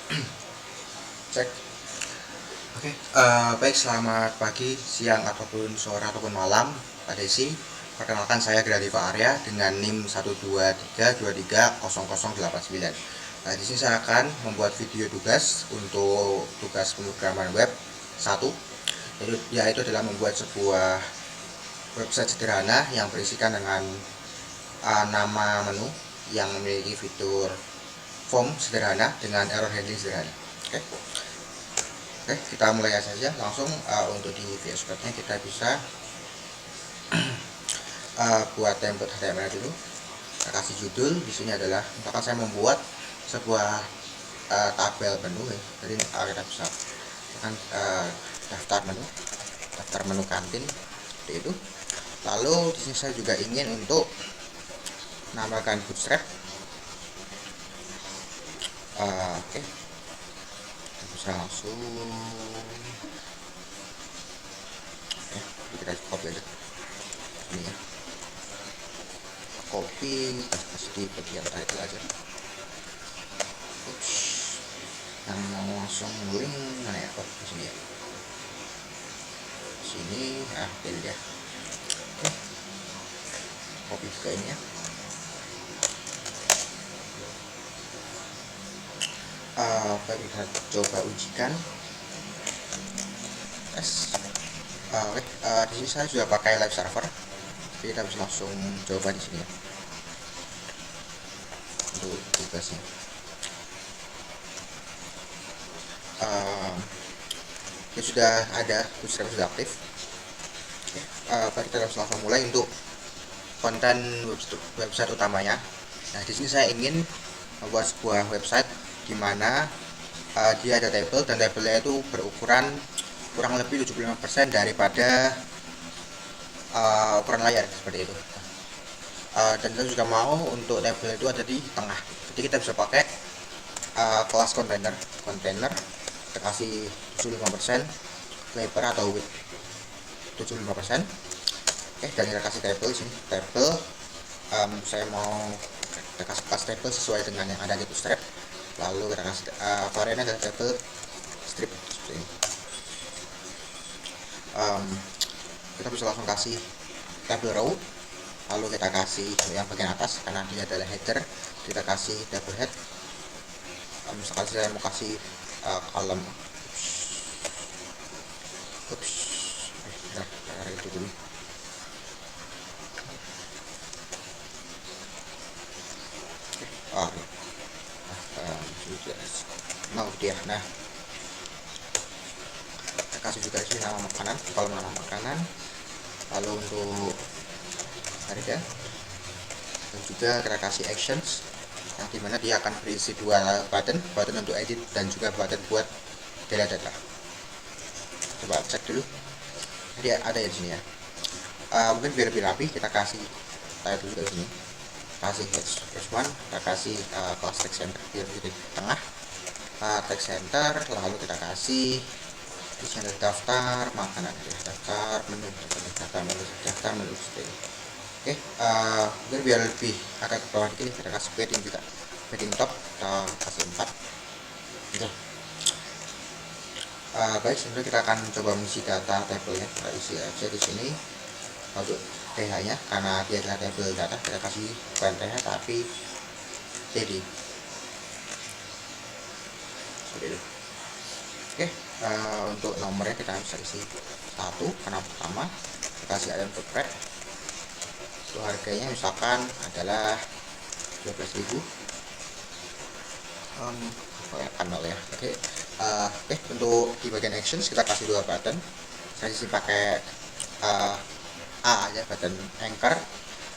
Cek. Oke, baik, selamat pagi, siang, ataupun sore ataupun malam, Pak Desi. Perkenalkan, saya Gradiva Arya dengan NIM 123230089. Nah, di sini saya akan membuat video tugas untuk tugas pemrograman web 1, yaitu adalah membuat sebuah website sederhana yang berisikan dengan nama menu yang memiliki fitur form sederhana dengan error handling sederhana. Oke. Oke, kita mulai saja langsung. Untuk di VS Code-nya kita bisa buat template HTML dulu. Kita kasih judul. Di sini adalah, misalkan saya membuat sebuah tabel menu ya. Jadi kita bisa tekan daftar menu kantin seperti itu. Lalu di sini saya juga ingin untuk menambahkan bootstrap. Oke, bisa langsung ya, kita copy aja ini ya, copy, kasih di bagian title aja. Ups, yang mau langsung link mana ya? Oh, di sini ya, sini pilih ya. Oke, copy juga ini ya. Baik, kita coba ujikan tes. Oke, di sini saya sudah pakai live server, jadi kita bisa langsung coba di sini ya untuk tugasnya. Ya, sudah ada, bootstrap sudah aktif. Oke, kita langsung mulai untuk konten website utamanya. Nah, di sini saya ingin membuat sebuah website di mana dia ada tabel, dan tabelnya itu berukuran kurang lebih 75% daripada ukuran layar seperti itu. Dan kita juga mau untuk tabel itu ada di tengah, jadi kita bisa pakai kelas container. Kita kasih 75% lebar atau width 75%. Oke, dan kita kasih tabel sini, tabel saya mau kita kasih kelas tabel sesuai dengan yang ada di bootstrap. Lalu kita kasih variannya adalah tabel strip seperti ini. Kita bisa langsung kasih tabel row, lalu kita kasih yang bagian atas karena dia adalah header, kita kasih tabel head. Misalkan saya mau kasih kolom itu dulu. Mau dia. Nah, kita kasih juga di sini nama makanan, kolom nama makanan. Lalu untuk harga, dan juga kita kasih actions yang dimana dia akan berisi dua button untuk edit dan juga button buat delete data. Coba cek dulu, dia ada ya di sini ya. Mungkin biar lebih rapi kita kasih title juga di sini, kasih h1, kita kasih kelas text center biar di tengah, text center. Lalu kita kasih di sini daftar makanan, daftar menu seperti ini. Oke, mungkin biar lebih agak ke bawah dikit kita kasih padding juga, padding top kita kasih 4 gitu. Baik, sebenarnya kita akan coba mengisi data tabelnya. Kita isi aja di sini untuk th nya, karena dia adalah tabel data, kita kasih bukan th tapi td seperti itu. Oke, untuk nomornya kita bisa isi 1 karena pertama, kita kasih item to break. Untuk harganya misalkan adalah 12.000, kanal ya. Oke, untuk di bagian actions kita kasih 2 button. Saya isi pakai A aja, button anchor.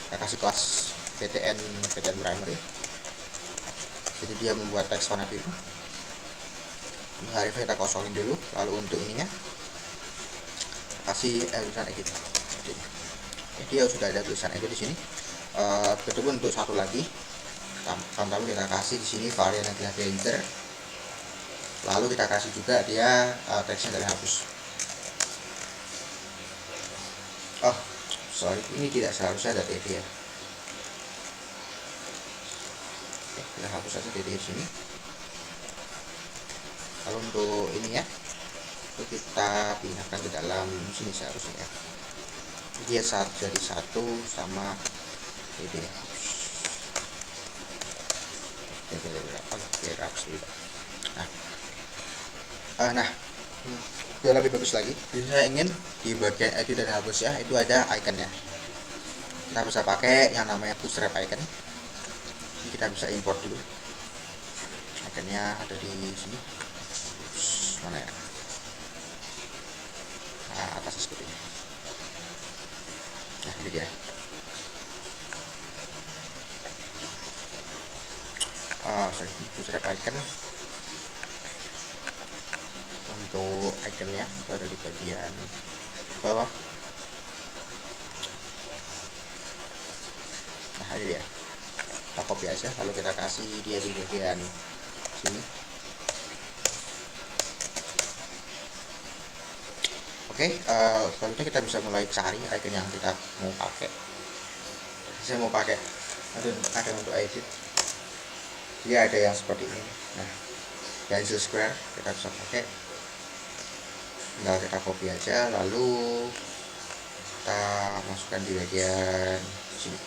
Kita kasih kelas btn primary, jadi dia membuat teks warna biru. Harifnya kita kosongin dulu. Lalu untuk ininya kasih tulisan edit. Dia sudah ada tulisan edit di sini. Betul untuk satu lagi, tapi kita kasih di sini varian yang adalah render. Lalu kita kasih juga dia teksnya dari hapus. Oh, sorry, ini tidak seharusnya ada td ya. Oke, kita hapus saja td di sini. Kalau untuk ini ya, itu kita pindahkan ke dalam sini seharusnya ya. Dia jadi satu sama ini ya. Nah, biar lebih bagus lagi, bisa ingin di bagian edit dan hapus ya, itu ada iconnya. Kita bisa pakai yang namanya bootstrap icon. Ini kita bisa import dulu. Iconnya ada di sini. Mana ya? Nah, atas seperti ini. Nah, ini dia. Bootstrap icon. Untuk iconnya itu ada di bagian bawah. Nah, ini dia. Kita copy aja, lalu kita kasih dia di bagian sini. Oke, selanjutnya kita bisa mulai cari icon yang kita mau pakai. Saya mau pakai ada untuk edit. Dia ada yang seperti ini. Nah, pencil square kita bisa pakai. Tinggal kita copy aja, lalu kita masukkan di bagian sini.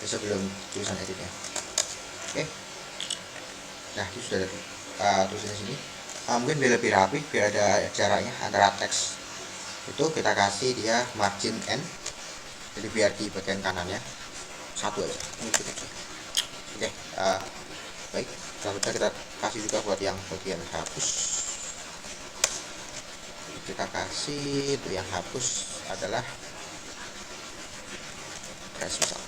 Ini sebelum tulisan editnya. Oke. Nah, ini sudah ada tulisannya sini. Mungkin biar lebih rapi, biar ada jaraknya antara teks itu, kita kasih dia margin N. Jadi biar di bagian kanannya satu aja. Oke. Baik. Selanjutnya kita kasih juga buat yang bagian hapus. Kita kasih itu yang hapus adalah misal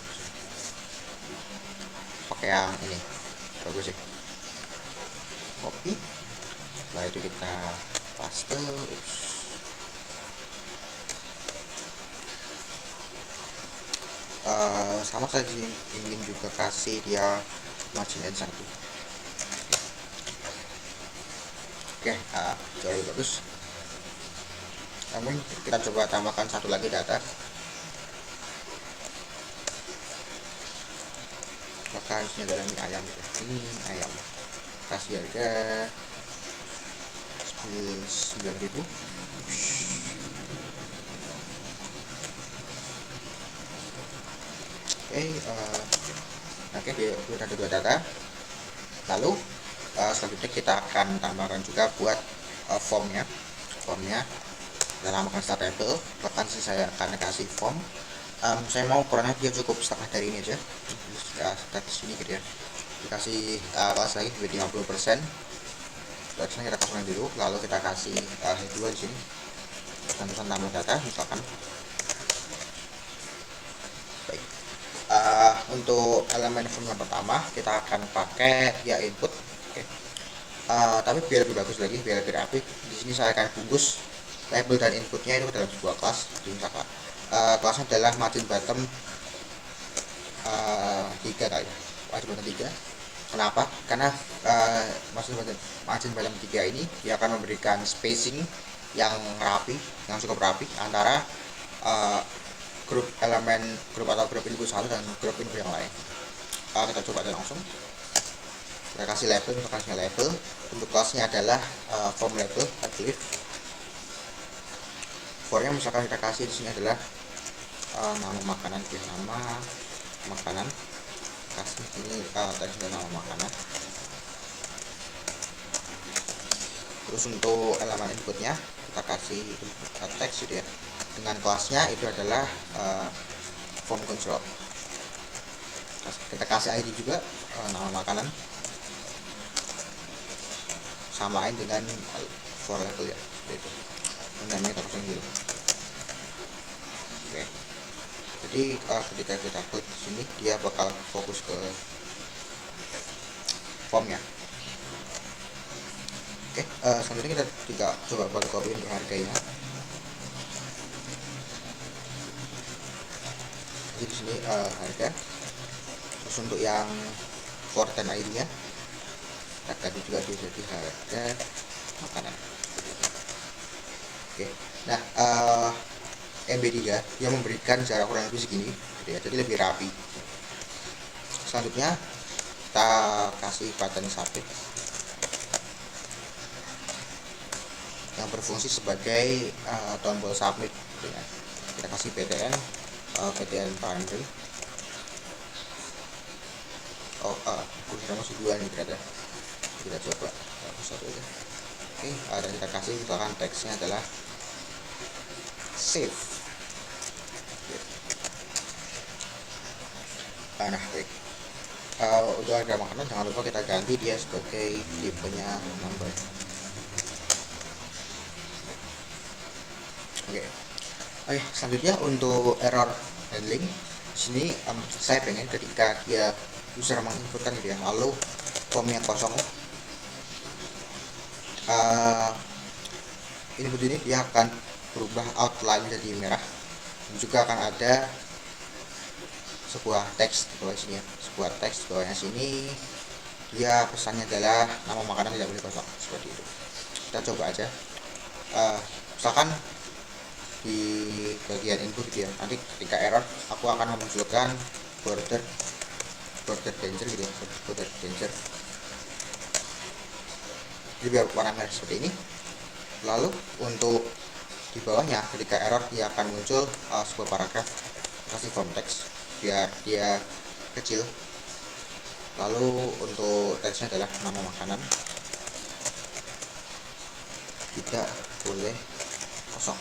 pakai yang ini bagus sih. Copy, setelah itu kita paste. Sama saya ingin juga kasih dia margin N1. Oke, jauh lebih bagus. Namun kita coba tambahkan satu lagi data. Maka isinya adalah mie ayam. Ini ayam. Kasih harga 9.000. Oke, dia sudah ada dua data. Lalu selanjutnya kita akan tambahkan juga buat formnya. Dalam start table, bahkan saya akan kasih form. Saya mau ukurannya dia cukup setengah dari ini aja. Start sini gitu ya. Dikasih kelas lagi 50%. Selanjutnya kita kosongin dulu, lalu kita kasih head 2 di sini. Tulisan tambah data misalkan. Baik. Untuk elemen form yang pertama kita akan pakai ya input. Oke. Tapi biar lebih bagus lagi, biar lebih rapi, di sini saya akan bungkus label dan inputnya itu dalam sebuah kelas. Misalkan kelasnya adalah margin bottom 3 kali, margin bottom 3. Kenapa? Karena margin bottom 3 ini dia akan memberikan spacing yang rapi, yang cukup rapi antara grup input satu dan grup input yang lain. Kita coba aja langsung. Kita kasih label, untuk kasih label. Untuk kelasnya adalah form label, aktif. Formnya misalkan kita kasih di sini adalah nama makanan, nama makanan. Kasih ini tadi sudah nama makanan. Terus untuk elemen inputnya kita kasih teks gitu ya. Dengan kelasnya itu adalah form control. Kita kasih ID juga nama makanan. Samain dengan for label ya, itu. Namanya kita kosongin dulu. Oke. Jadi ketika kita klik di sini dia bakal fokus ke formnya. Oke, selanjutnya kita juga coba buat copy untuk harganya. Jadi di sini harga. Terus untuk yang konten ID-nya tadi juga jadi harga makanan. Oke, nah MB3 dia memberikan jarak kurang lebih segini, gitu ya, jadi lebih rapi. Selanjutnya kita kasih button submit. yang berfungsi sebagai tombol submit gitu ya. Kita kasih ptn primary. Kurang masih 2 nih ternyata. Kita coba satu aja. Oke, dan kita kasih misalkan teksnya adalah save. Nah, baik. Untuk harga makanan jangan lupa kita ganti dia sebagai tipenya number. Oke, selanjutnya untuk error handling sini saya pengen ketika dia user menginputkan gitu ya, lalu formnya kosong, input ini dia akan berubah outline jadi merah, dan juga akan ada sebuah teks di bawah sini ya, sebuah teks di bawahnya sini, dia pesannya adalah nama makanan tidak boleh kosong, seperti itu. Kita coba aja, misalkan di bagian input gitu ya, nanti ketika error aku akan memunculkan border danger gitu ya, border danger, jadi biar warna merah seperti ini. Lalu untuk di bawahnya ketika error dia akan muncul sebuah paragraf, kasih form text biar dia kecil. Lalu untuk teksnya adalah nama makanan tidak boleh kosong,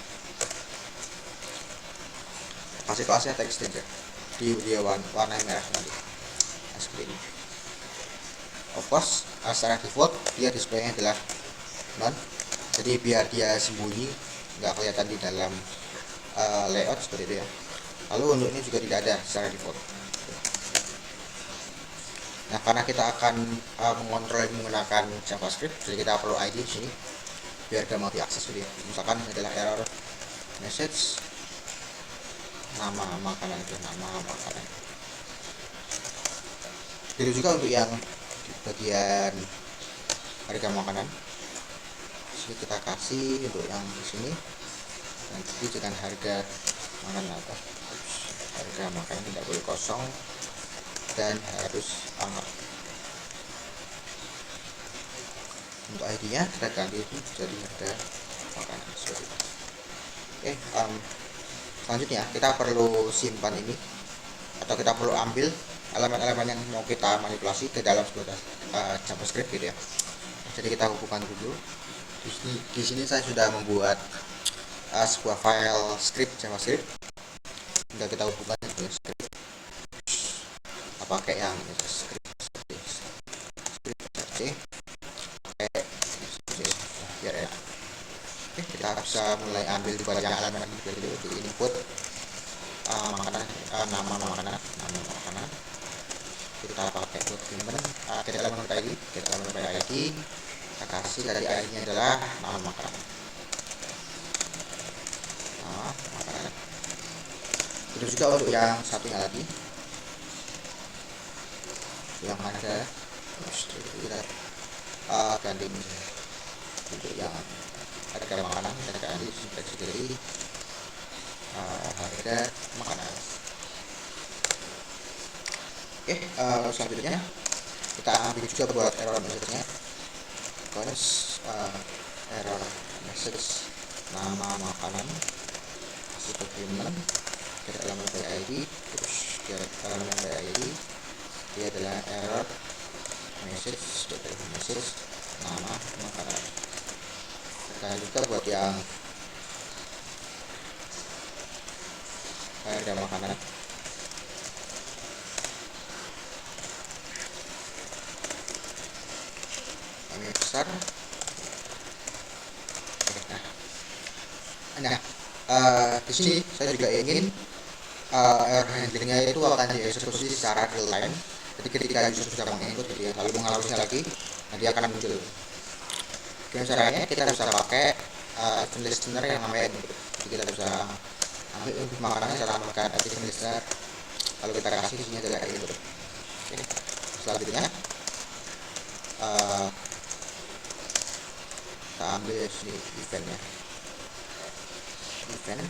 kasih kelasnya text danger, dia warna merah nanti. Nah, seperti ini. Of course, secara default dia displaynya adalah none, jadi biar dia sembunyi, nggak kelihatan di dalam layout seperti itu ya. Lalu untuk ini juga tidak ada secara default. Nah, karena kita akan mengontrol menggunakan JavaScript, jadi kita perlu ID di sini biar gampang diakses gitu ya. Misalkan ini adalah error message nama makanan itu, nama makanan. Jadi juga untuk yang di bagian harga makanan, sini kita kasih untuk yang di sini nanti dengan harga makanan apa, harga makanan tidak boleh kosong dan harus hangat. Untuk ID nya kita ganti itu jadi harga makanan seperti itu. Oke, selanjutnya kita perlu simpan ini, atau kita perlu ambil elemen-elemen yang mau kita manipulasi ke dalam sebuah JavaScript gitu ya. Jadi kita hubungkan dulu. Di sini saya sudah membuat sebuah file script JavaScript. Tinggal kita hubungkan dengan script. Pakai yang script biar enak. Oke, kita bisa mulai ambil di bagian elemen di input makanan, nama makanan. Kita pakai document, kita elemen ID, kita kasih dari ID nya adalah nama makanan. Terus juga untuk yang satunya lagi yang ada kita ganti untuk yang harga makanan, kita ganti dari harga makanan. Oke, selanjutnya kita ambil juga buat error message-nya. Error message nama makanan, document, kita elemen ID, terus elemen ID dia adalah error message nama makanan. Kita juga buat yang harga makanan, kami besar. Di sini saya juga ingin error handlingnya itu akan dieksekusi secara real time. Jadi ketika user sudah menginput gitu ya, lalu mengalaminya lagi, nanti akan muncul. Dengan caranya kita bisa pakai event listener yang namanya input. Jadi kita bisa ambil input makanannya, cara menggunakan event listener, lalu kita kasih di sini adalah input. Oke. Selanjutnya kita ambil sini eventnya, event.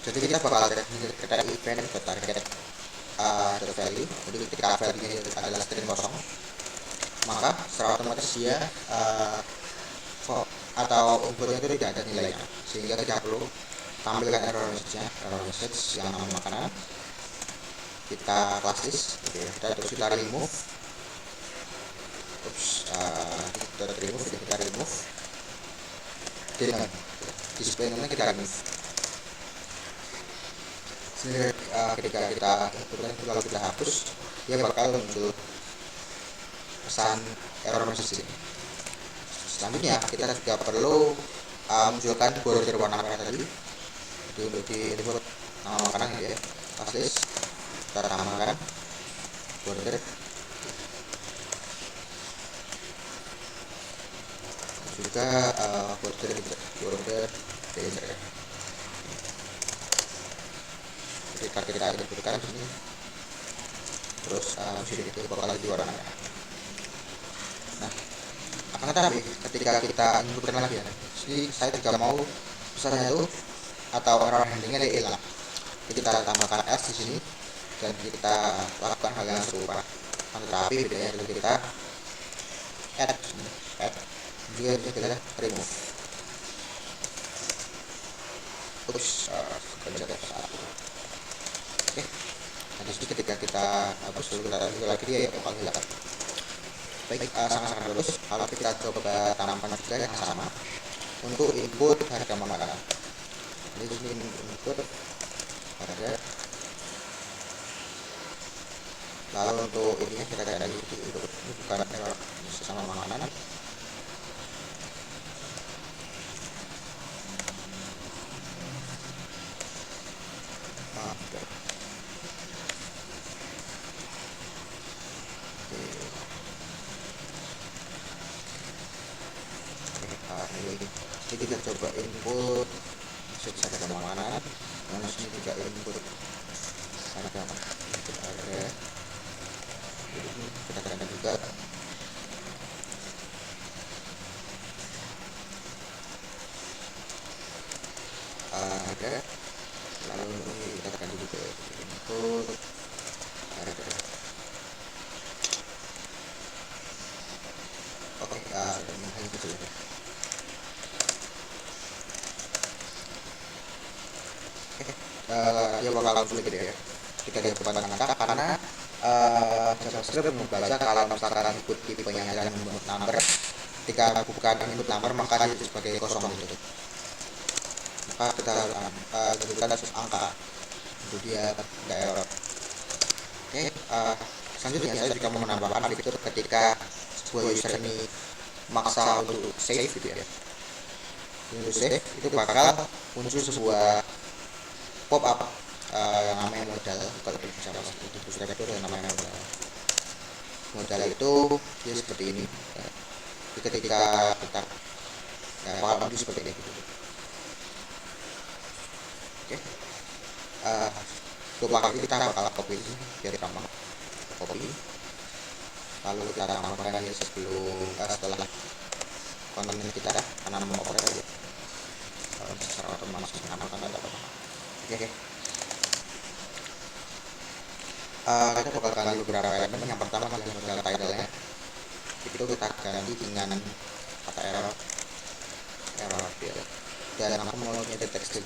Jadi kita bakal ada event ke target value. Jadi ketika value ini adalah string kosong, maka secara otomatis dia atau inputnya itu tidak ada nilainya, sehingga tidak perlu tampilkan error message yang nama makanan. Kita class list, kita remove, kita remove dengan display namanya kita remove, sehingga ketika kita inputkan itu, kalau kita hapus dia bakal muncul pesan error message ini. Selanjutnya kita juga perlu munculkan border warna merah tadi. Jadi untuk di input nama makanan ya, class list kita tambahkan border juga border danger. Ketika kita inputkan di sini, terus sudah itu bakal diwarna merah. Nah, akan tetapi ketika kita inputkan lagi ya, jadi saya juga mau pesannya itu atau error handlingnya dia hilang. Jadi kita tambahkan else di sini dan kita lakukan hal yang serupa. Tetapi bedanya adalah kita add juga kita remove. Oke. Nah, disitu ketika kita hapus dulu, kita lagi dia ya bakal hilang. Baik, sangat-sangat bagus. Kalau kita coba tambahkan juga yang sama untuk input harga makanan. Jadi ini input harga. Lalu untuk ini kita ganti untuk bukan error sama makanan. Jadi kita coba input harga makanan, lalu sini juga input harga harga. Kita ganti juga harga, lalu kita ganti juga input harga. Oke, hal itu saja. Dia bakal sulit gitu ya ketika dia bukan mengangkat, karena JavaScript membaca kalau misalkan input tipenya adalah input number, ketika bukan input number maka itu sebagai kosong gitu. Maka kita harus jadikan angka untuk dia tidak error. Oke, selanjutnya saya juga mau menambahkan fitur ketika sebuah user ini maksa untuk save gitu ya. Untuk save itu bakal muncul sebuah pop up yang namanya modal. Kalau bisa itu yang namanya modal itu dia seperti ini ya. Ketika kita bakal muncul seperti ini gitu. Oke, pakai kita bakal copy ini biar gampang, copy lalu kita tambahkan ini setelah konten kita karena nama operasi aja secara otomatis menambahkan data. Oke. Kita bakal ganti beberapa elemen. Yang pertama adalah title-nya. Itu kita ganti dengan kata error field. Dan aku mau nyedot teks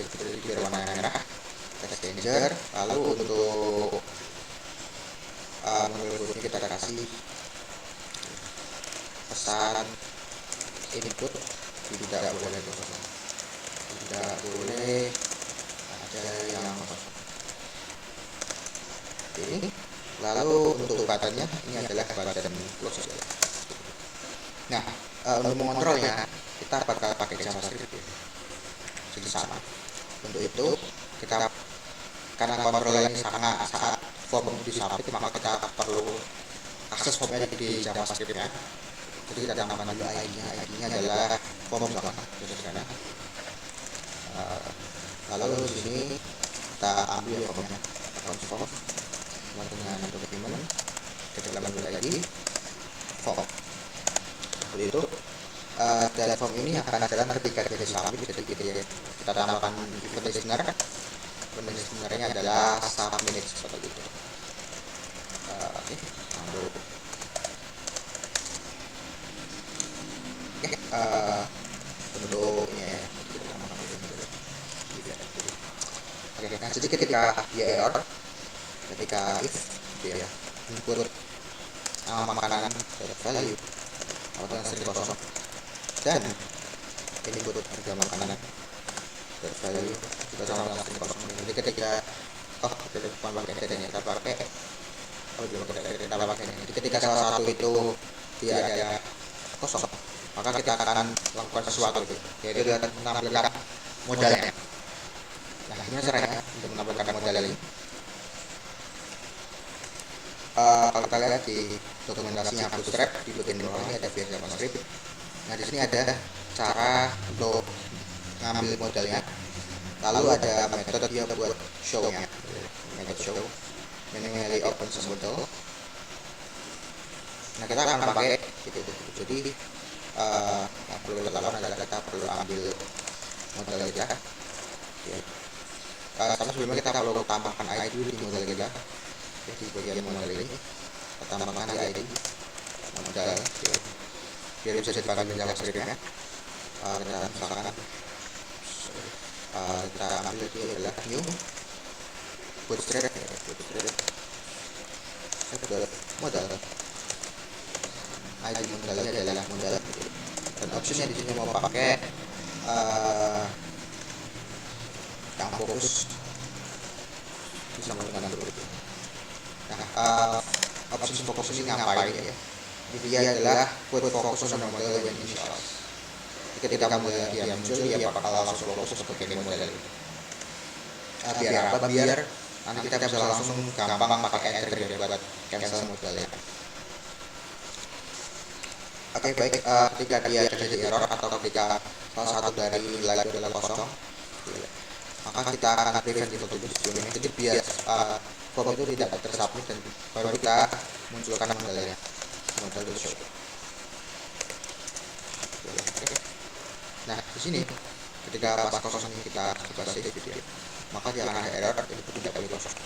biar warna merah, teks danger. Lalu untuk menurutnya kita kasih pesan input tidak boleh kosong, tidak boleh ada yang kosong. Ini lalu untuk buttonnya ini adalah button close. Nah, untuk mengontrolnya kita bakal pakai JavaScript ya. Jadi sama. Untuk itu kita, karena kontrolnya ini saat form disubmit, maka kita perlu akses formnya di JavaScript ya. Jadi kita tambahkan dulu ID-nya adalah form sama. Lalu di sini kita ambil formnya, transform dengan dokumen, kita tambahkan lagi form. Seperti itu. Dan form ini akan jalan ketika kita submit. Jadi kita tambahkan event listener. Event listenernya adalah submit seperti itu. bentuknya ya. Oke, nah jadi ketika dia error, ketika if dia input nama makanan value atau yang sering kosong dan input harga makanan value juga sama dengan sering kosong. Jadi ketika kita pakai kita pakai jadi ketika salah satu itu dia ada kosong, maka kita akan lakukan sesuatu itu, yaitu dengan menampilkan modalnya. Nah, gimana caranya untuk menampilkan modal ini? Kalau kita lihat di dokumentasinya Bootstrap di bagian bawah ini ada biasa JavaScript. Nah, di sini ada cara untuk ngambil modalnya. Lalu ada metode dia buat show-nya, metode show, manually open source model. Nah, kita akan pakai itu. Jadi yang perlu kita lakukan adalah kita perlu ambil modal kita. Karena sebelumnya kita perlu tambahkan ID dulu di modal kita. Di bagian modal ini kita tambahkan ID modal biar bisa dipakai di JavaScript-nya. Kita misalkan kita ambil itu adalah new bootstrap modal. ID modalnya adalah modal, dan optionnya di sini mau pakai yang fokus bisa menggunakan dulu. Nah, option fokus ini ngapain ya? Dia adalah put focus on model when initialized. Ketika model dia muncul, dia bakal langsung fokus sebagai model ini. Biar apa? Biar nanti kita bisa langsung gampang pakai enter ya buat cancel modelnya. Oke, baik. Ketika dia terjadi error atau ketika salah satu dari nilai itu adalah kosong, maka kita akan prevent itu sebelumnya. Jadi biar form itu tidak tersubmit dan baru kita munculkan modelnya, model to show. Nah, di sini ketika pas kosong ini kita coba save video, maka dia akan ada error itu tidak boleh kosong.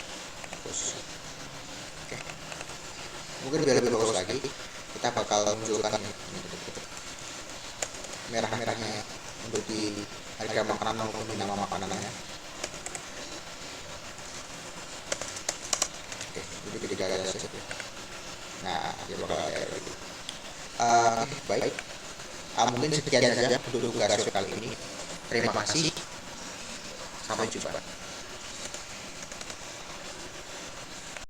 Terus, oke. Mungkin biar lebih bagus lagi, kita bakal munculkan merah-merahnya untuk di harga makanan maupun di nama makanannya. Oke, jadi ketika ada save. Nah, dia bakal ada error itu. Baik. Mungkin sekian saja untuk tugas kali ini. Terima kasih. Sampai jumpa.